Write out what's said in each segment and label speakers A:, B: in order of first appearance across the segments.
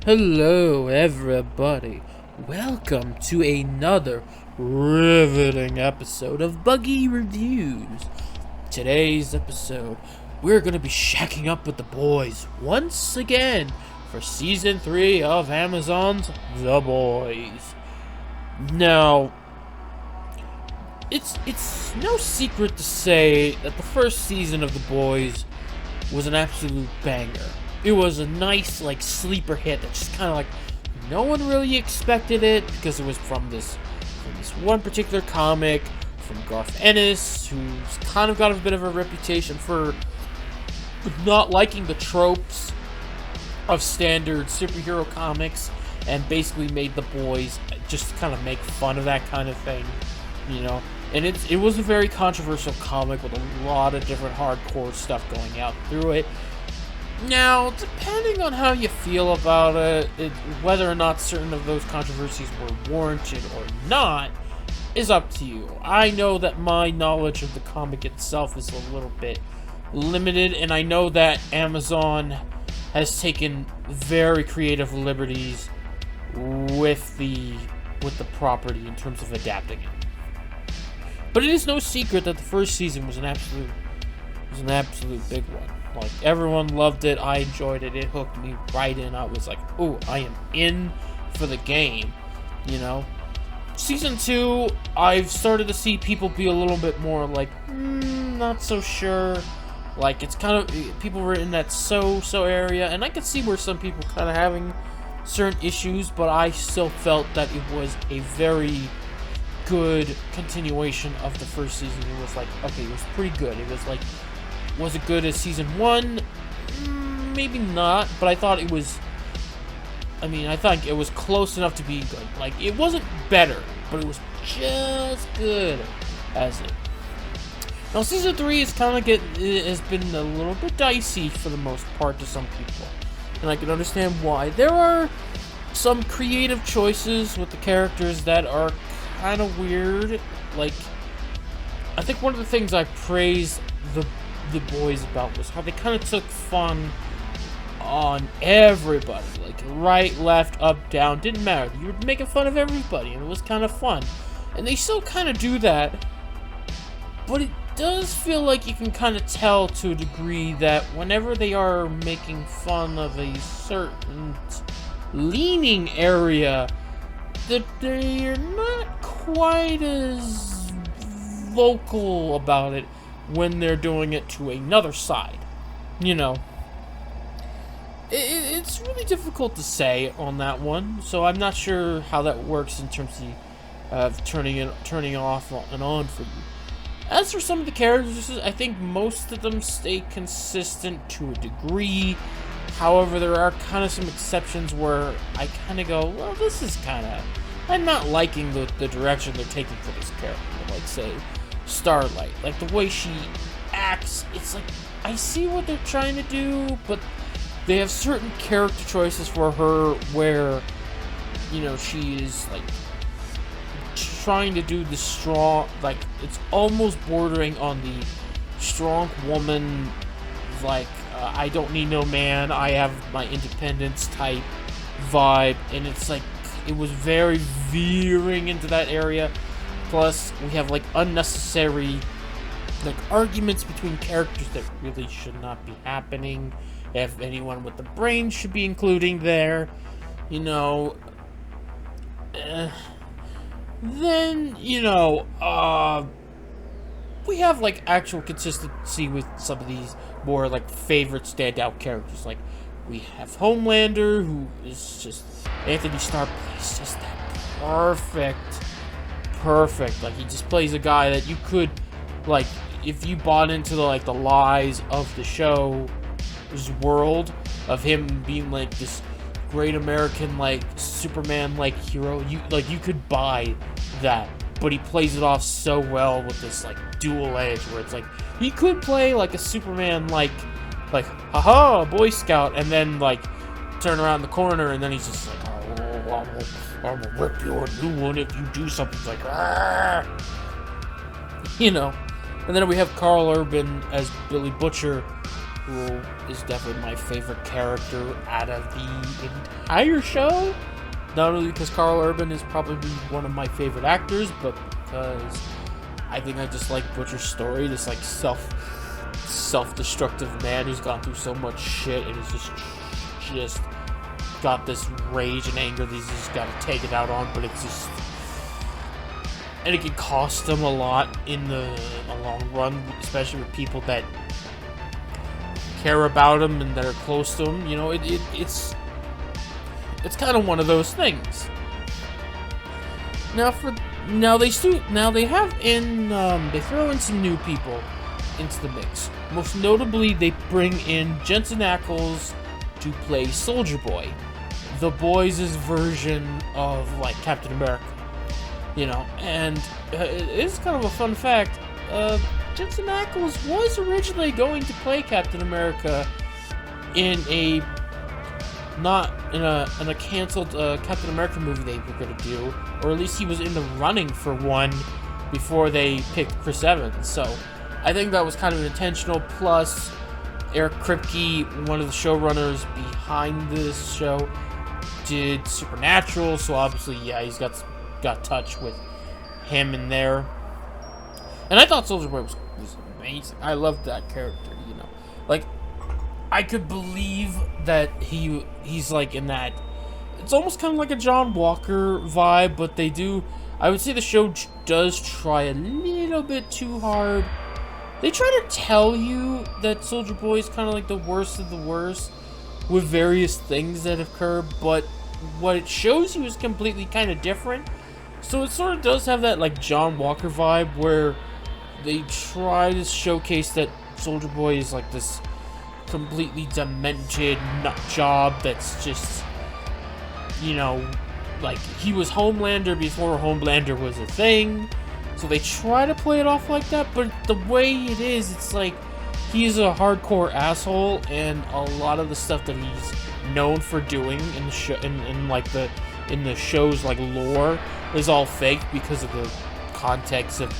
A: Hello, everybody. Welcome to another riveting episode of Buggy Reviews. Today's episode, we're going to be shacking up with the boys once again for Season 3 of Amazon's The Boys. Now, it's no secret to say that the first season of The Boys was an absolute banger. It was a nice, sleeper hit that just kind of, no one really expected it because it was from this one particular comic from Garth Ennis, who's kind of got a bit of a reputation for not liking the tropes of standard superhero comics, and basically made The Boys just kind of make fun of that kind of thing, And it was a very controversial comic with a lot of different hardcore stuff going out through it. Now, depending on how you feel about it, whether or not certain of those controversies were warranted or not, is up to you. I know that my knowledge of the comic itself is a little bit limited, and I know that Amazon has taken very creative liberties with the property in terms of adapting it. But it is no secret that the first season was an absolute big one. Everyone loved it. I enjoyed it. It hooked me right in. I was like, oh, I am in for the game, Season 2, I've started to see people be a little bit more not so sure. It's kind of, people were in that so area, and I could see where some people kind of having certain issues, but I still felt that it was a very good continuation of the first season. It was okay, it was pretty good. It was it good as Season 1? Maybe not, but I thought it was... I thought it was close enough to be good. It wasn't better, but it was just good as it. Now, Season 3 is has been a little bit dicey for the most part to some people. And I can understand why. There are some creative choices with the characters that are kind of weird. I think one of the things I praised the Boys about was how they kind of took fun on everybody. Right, left, up, down, didn't matter. You were making fun of everybody, and it was kind of fun. And they still kind of do that, but it does feel like you can kind of tell to a degree that whenever they are making fun of a certain leaning area, that they're not quite as vocal about it when they're doing it to another side. It's really difficult to say on that one, so I'm not sure how that works in terms of turning off and on for you. As for some of the characters, I think most of them stay consistent to a degree. However, there are kind of some exceptions where I kind of go, well, this is I'm not liking the direction they're taking for this character. Say, Starlight. The way she acts, it's I see what they're trying to do, but they have certain character choices for her where, she is, trying to do the strong, it's almost bordering on the strong woman, I don't need no man, I have my independence type vibe, and it's it was very veering into that area. Plus, we have unnecessary arguments between characters that really should not be happening. If anyone with the brain should be including there, then we have actual consistency with some of these more favorite standout characters. We have Homelander, who is just Anthony Starr plays just that perfect. He just plays a guy that you could if you bought into the lies of the show's world of him being this great American Superman hero, you could buy that. But he plays it off so well with this dual edge where it's he could play a Superman haha, Boy Scout, and then turn around the corner and then he's just oh, I'm gonna rip you a new one if you do something And then we have Carl Urban as Billy Butcher, who is definitely my favorite character out of the entire show. Not only because Carl Urban is probably one of my favorite actors, but because I think I just like Butcher's story. This like self-destructive man who's gone through so much shit and is just got this rage and anger that he's just got to take it out on, but it's just, and it can cost him a lot in the long run, especially with people that care about him and that are close to him. You know, it's kind of one of those things. Now they throw in some new people into the mix. Most notably, they bring in Jensen Ackles to play Soldier Boy, the boys' version of like Captain America. You know, and it's kind of a fun fact. Jensen Ackles was originally going to play Captain America in a canceled Captain America movie they were going to do, or at least he was in the running for one before they picked Chris Evans. So I think that was kind of intentional. Plus, Eric Kripke, one of the showrunners behind this show, did Supernatural, so obviously, yeah, he's got touch with him in there. And I thought Soldier Boy was amazing. I loved that character, you know. Like, I could believe that he's like in that. It's almost kind of like a John Walker vibe, but I would say the show does try a little bit too hard. They try to tell you that Soldier Boy is kind of like the worst of the worst with various things that occur, but what it shows you is completely kind of different. So it sort of does have that like John Walker vibe where they try to showcase that Soldier Boy is like this completely demented nut job that's just, you know, like he was Homelander before Homelander was a thing. So they try to play it off like that, but the way it is, it's like he's a hardcore asshole, and a lot of the stuff that he's known for doing in the show, in the show's like lore, is all fake because of the context of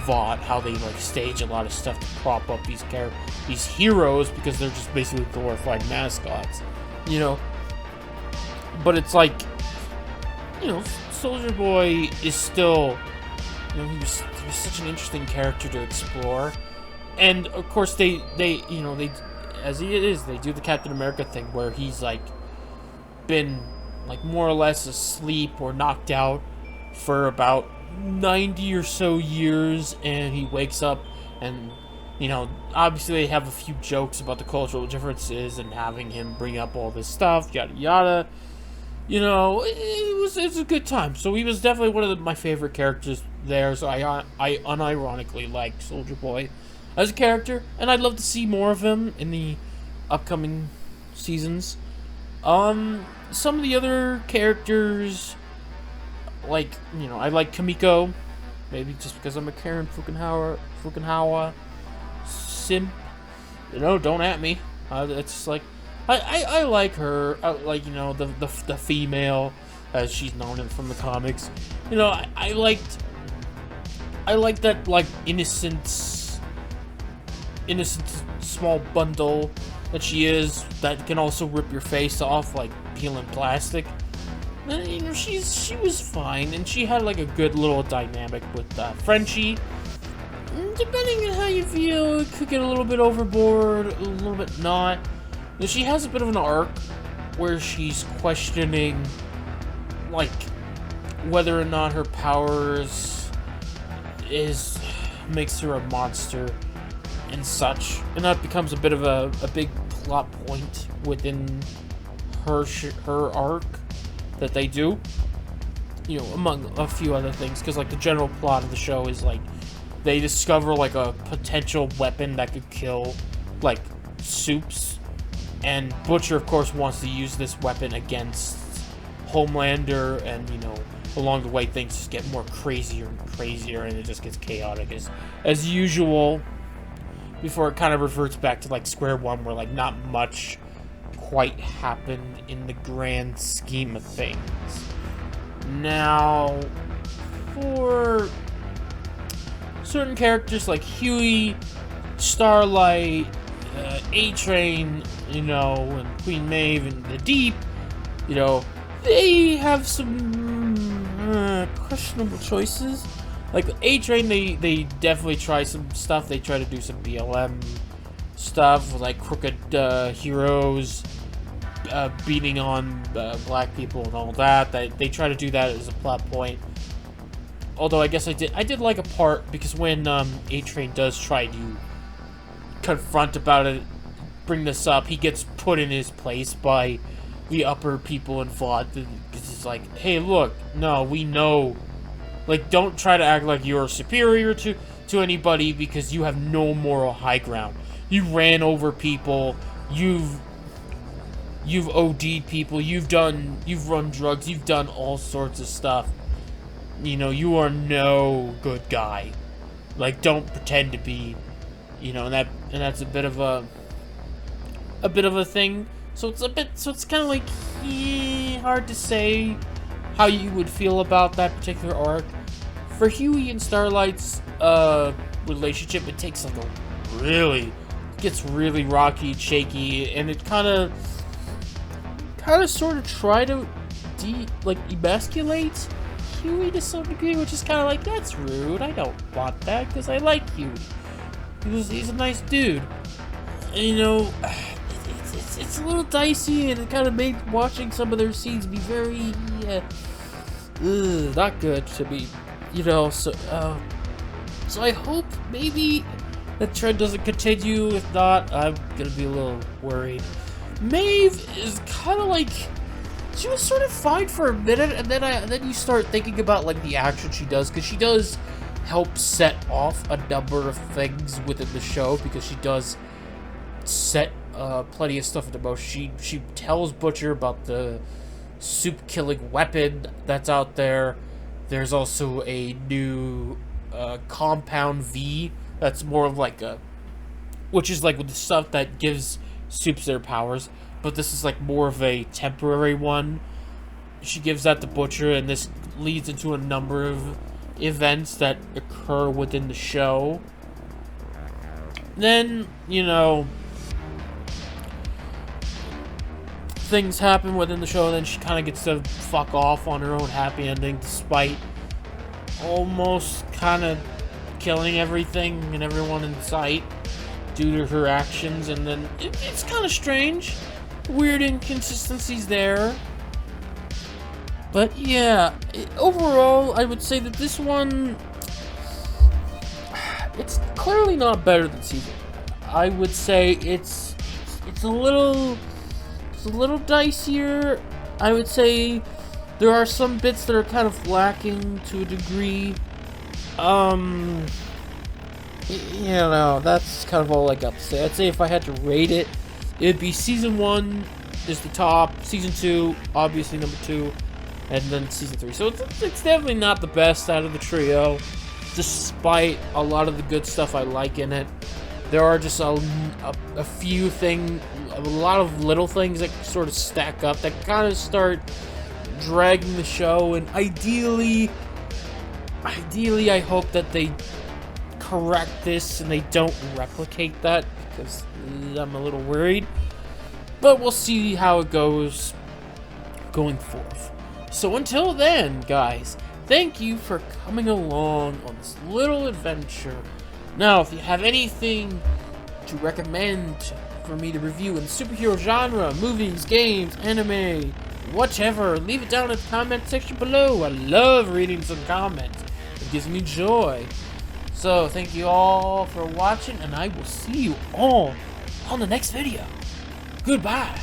A: Vought, how they like stage a lot of stuff to prop up these heroes because they're just basically glorified mascots, you know. But it's like, you know, Soldier Boy is still, you know, he was such an interesting character to explore. And of course they as it is, they do the Captain America thing where he's like been like more or less asleep or knocked out for about 90 or so years, and he wakes up, and you know, obviously they have a few jokes about the cultural differences and having him bring up all this stuff, yada yada. You know, it's a good time. So he was definitely one of my favorite characters there. So I unironically like Soldier Boy as a character, and I'd love to see more of him in the upcoming seasons. Some of the other characters, like, you know, I like Kamiko, maybe just because I'm a Karen Fukunawa simp. You know, don't at me. It's just like, I like her. I like, you know, the female, as she's known from the comics. You know, I liked that, like, innocent small bundle that she is, that can also rip your face off like peeling plastic. And, you know, she was fine, and she had like a good little dynamic with Frenchie. Depending on how you feel, it could get a little bit overboard, a little bit not. You know, she has a bit of an arc where she's questioning, like, whether or not her powers makes her a monster and such, and that becomes a bit of a big plot point within her arc that they do, you know, among a few other things, because like the general plot of the show is like they discover like a potential weapon that could kill like Soups, and Butcher of course wants to use this weapon against Homelander, and you know, along the way things just get more crazier and crazier, and it just gets chaotic as usual, before it kind of reverts back to like square one, where like not much quite happened in the grand scheme of things. Now, for certain characters like Huey, Starlight, A-Train, you know, and Queen Maeve and the Deep, you know, they have some questionable choices. Like A-Train, they definitely try some stuff. They try to do some BLM stuff, like crooked heroes beating on black people and all that. They try to do that as a plot point. Although I guess I did like a part, because when A-Train does try to confront about it, bring this up, he gets put in his place by the upper people involved. Because it's like, hey, look, no, we know, like, don't try to act like you're superior to anybody, because you have no moral high ground. You ran over people, you've OD'd people, you've run drugs, you've done all sorts of stuff. You know, you are no good guy. Like, don't pretend to be, you know, and that's a bit of a thing. So it's kind of like hard to say how you would feel about that particular arc. For Huey and Starlight's relationship, it takes like gets really rocky and shaky, and it kind of sort of try to emasculate Huey to some degree, which is kind of like, that's rude. I don't want that, because I like Huey. He's a nice dude. And, you know, it's a little dicey, and it kind of made watching some of their scenes be very not good to be, you know. So I hope maybe the trend doesn't continue. If not, I'm gonna be a little worried. Maeve is kind of like, she was sort of fine for a minute, and then you start thinking about like the action she does, because she does help set off a number of things within the show, because she does set plenty of stuff into motion. She tells Butcher about the soup killing weapon that's out there. There's also a new compound V that's more of like which is like with the stuff that gives soups their powers, but this is like more of a temporary one. She gives that to Butcher, and this leads into a number of events that occur within the show. Then, you know, things happen within the show, and then she kind of gets to fuck off on her own happy ending, despite almost kind of killing everything and everyone in sight due to her actions. And then it's kind of strange, weird inconsistencies there. But yeah, overall, I would say that this one, it's clearly not better than season 1. I would say it's a little dicier. I would say there are some bits that are kind of lacking to a degree. You know, that's kind of all I got to say. I'd say if I had to rate it, it'd be season 1 is the top, season 2 obviously number 2, and then season 3. So it's definitely not the best out of the trio, despite a lot of the good stuff I like in it. There are just a few things, a lot of little things that sort of stack up that kind of start dragging the show, and ideally I hope that they correct this and they don't replicate that, because I'm a little worried. But we'll see how it goes going forth. So until then, guys, thank you for coming along on this little adventure. Now, if you have anything to recommend for me to review in the superhero genre, movies, games, anime, whatever, leave it down in the comment section below. I love reading some comments. It gives me joy. So, thank you all for watching, and I will see you all on the next video. Goodbye.